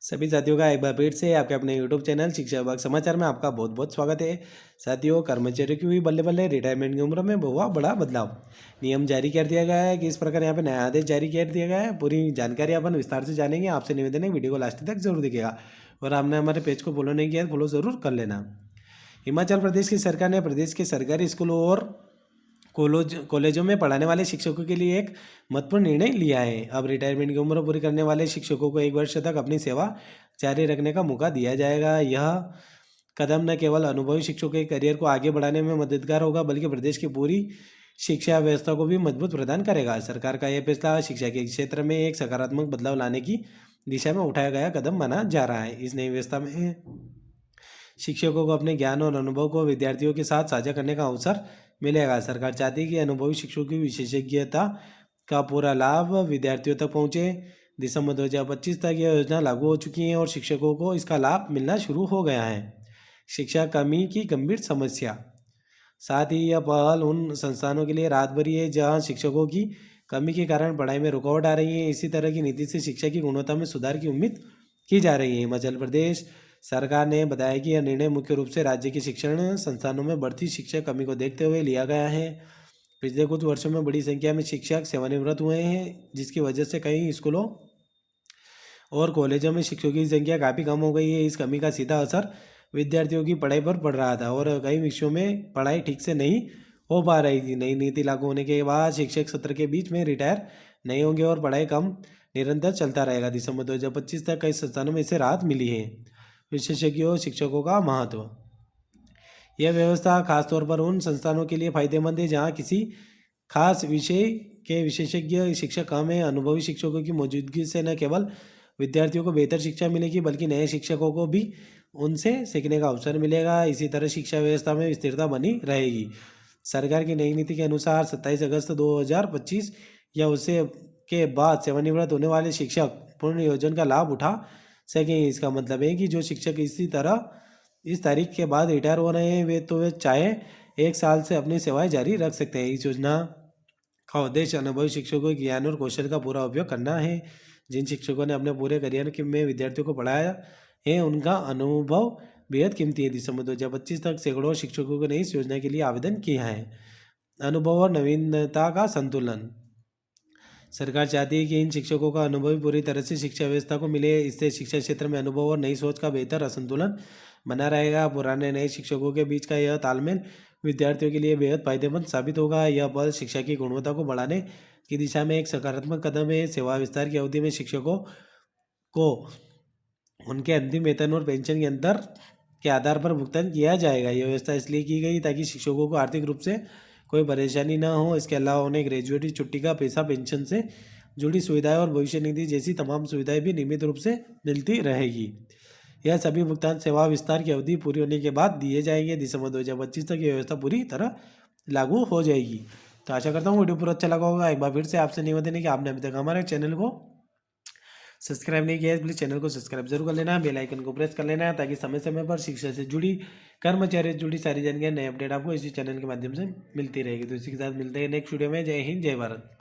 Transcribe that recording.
सभी साथियों का एक बार फिर से आपके अपने यूट्यूब चैनल शिक्षा विभाग समाचार में आपका बहुत बहुत स्वागत है। साथियों, कर्मचारियों की हुई बल्ले बल्ले रिटायरमेंट की उम्र में हुआ बड़ा बदलाव। नियम जारी कर दिया गया है कि इस प्रकार यहाँ पे नया आदेश जारी कर दिया गया है। पूरी जानकारी अपन विस्तार से जानेंगे। आपसे निवेदन है वीडियो को लास्ट तक जरूर देखिएगा और आपने हमारे पेज को फॉलो नहीं किया तो फॉलो जरूर कर लेना। हिमाचल प्रदेश की सरकार ने प्रदेश के सरकारी स्कूलों और कॉलेजों में पढ़ाने वाले शिक्षकों के लिए एक महत्वपूर्ण निर्णय लिया है। अब रिटायरमेंट की उम्र पूरी करने वाले शिक्षकों को 1 वर्ष तक अपनी सेवा जारी रखने का मौका दिया जाएगा। यह कदम न केवल अनुभवी शिक्षकों के करियर को आगे बढ़ाने में मददगार होगा, बल्कि प्रदेश की पूरी शिक्षा व्यवस्था को भी मजबूत प्रदान करेगा। सरकार का यह फैसला शिक्षा के क्षेत्र में एक सकारात्मक बदलाव लाने की दिशा में उठाया गया कदम माना जा रहा है। इस नई व्यवस्था में शिक्षकों को अपने ज्ञान और अनुभव को विद्यार्थियों के साथ साझा करने का अवसर मिलेगा। सरकार चाहती है कि अनुभवी शिक्षकों की विशेषज्ञता का पूरा लाभ विद्यार्थियों तक पहुंचे। दिसंबर 2025 तक यह योजना लागू हो चुकी है और शिक्षकों को इसका लाभ मिलना शुरू हो गया है। शिक्षा कमी की गंभीर समस्या। साथ ही यह पहल उन संस्थानों के लिए राहत भरी है जहां शिक्षकों की कमी के कारण पढ़ाई में रुकावट आ रही है। इसी तरह की नीति से शिक्षा की गुणवत्ता में सुधार की उम्मीद की जा रही है। हिमाचल प्रदेश सरकार ने बताया कि यह निर्णय मुख्य रूप से राज्य के शिक्षण संस्थानों में बढ़ती शिक्षा कमी को देखते हुए लिया गया है। पिछले कुछ वर्षों में बड़ी संख्या में शिक्षक सेवानिवृत्त हुए हैं, जिसकी वजह से कई स्कूलों और कॉलेजों में शिक्षकों की संख्या काफ़ी कम हो गई है। इस कमी का सीधा असर विद्यार्थियों की पढ़ाई पर पड़ रहा था और कई विषयों में पढ़ाई ठीक से नहीं हो पा रही थी। नई नीति लागू होने के बाद शिक्षक सत्र के बीच में रिटायर नहीं होंगे और पढ़ाई कम निरंतर चलता रहेगा। दिसंबर 2025 तक कई संस्थानों में इससे राहत मिली है। विशेषज्ञों शिक्षकों का महत्व। यह व्यवस्था खासतौर पर उन संस्थानों के लिए फायदेमंद है जहां किसी खास विषय के विशेषज्ञ शिक्षक कम है। अनुभवी शिक्षकों की मौजूदगी से न केवल विद्यार्थियों को बेहतर शिक्षा मिलेगी, बल्कि नए शिक्षकों को भी उनसे सीखने का अवसर मिलेगा। इसी तरह शिक्षा व्यवस्था में स्थिरता बनी रहेगी। सरकार की नई नीति के अनुसार 27 अगस्त 2025 या उससे के बाद सेवानिवृत्त होने वाले शिक्षक पूर्ण योजना का लाभ उठा सकें। इसका मतलब है कि जो शिक्षक इस तारीख के बाद रिटायर हो रहे हैं वे चाहे 1 साल से अपनी सेवाएं जारी रख सकते हैं। इस योजना का उद्देश्य अनुभवी शिक्षकों के ज्ञान और कौशल का पूरा उपयोग करना है। जिन शिक्षकों ने अपने पूरे करियर में विद्यार्थियों को पढ़ाया है, उनका अनुभव बेहद कीमती है। दिसंबर 2025 तक सैकड़ों शिक्षकों ने इस योजना के लिए आवेदन किया है। अनुभव और नवीनता का संतुलन। सरकार चाहती है कि इन शिक्षकों का अनुभव पूरी तरह से शिक्षा व्यवस्था को मिले। इससे शिक्षा क्षेत्र में अनुभव और नई सोच का बेहतर असंतुलन बना रहेगा। पुराने नए शिक्षकों के बीच का यह तालमेल विद्यार्थियों के लिए बेहद फायदेमंद साबित होगा। यह पहल शिक्षा की गुणवत्ता को बढ़ाने की दिशा में एक सकारात्मक कदम है। सेवा विस्तार की अवधि में शिक्षकों को उनके अंतिम वेतन और पेंशन के अंतर के आधार पर भुगतान किया जाएगा। यह व्यवस्था इसलिए की गई ताकि शिक्षकों को आर्थिक रूप से कोई परेशानी ना हो। इसके अलावा उन्हें ग्रेजुएटी छुट्टी का पैसा, पेंशन से जुड़ी सुविधाएं और भविष्य निधि जैसी तमाम सुविधाएं भी नियमित रूप से मिलती रहेगी। यह सभी भुगतान सेवा विस्तार की अवधि पूरी होने के बाद दिए जाएंगे। दिसंबर 2025 तक यह व्यवस्था पूरी तरह लागू हो जाएगी। तो आशा करता हूँ वीडियो पूरा अच्छा लगा होगा। एक बार फिर से आपसे निवेदन है कि आपने अभी तक हमारे चैनल को सब्सक्राइब नहीं किया है, प्लीज़ चैनल को सब्सक्राइब जरूर कर लेना है, बेल आइकन को प्रेस कर लेना है, ताकि समय समय पर शिक्षा से जुड़ी, कर्मचारी से जुड़ी सारी जानकारी, नए अपडेट आपको इसी चैनल के माध्यम से मिलती रहेगी। तो इसी के साथ मिलते हैं नेक्स्ट वीडियो में। जय हिंद, जय भारत।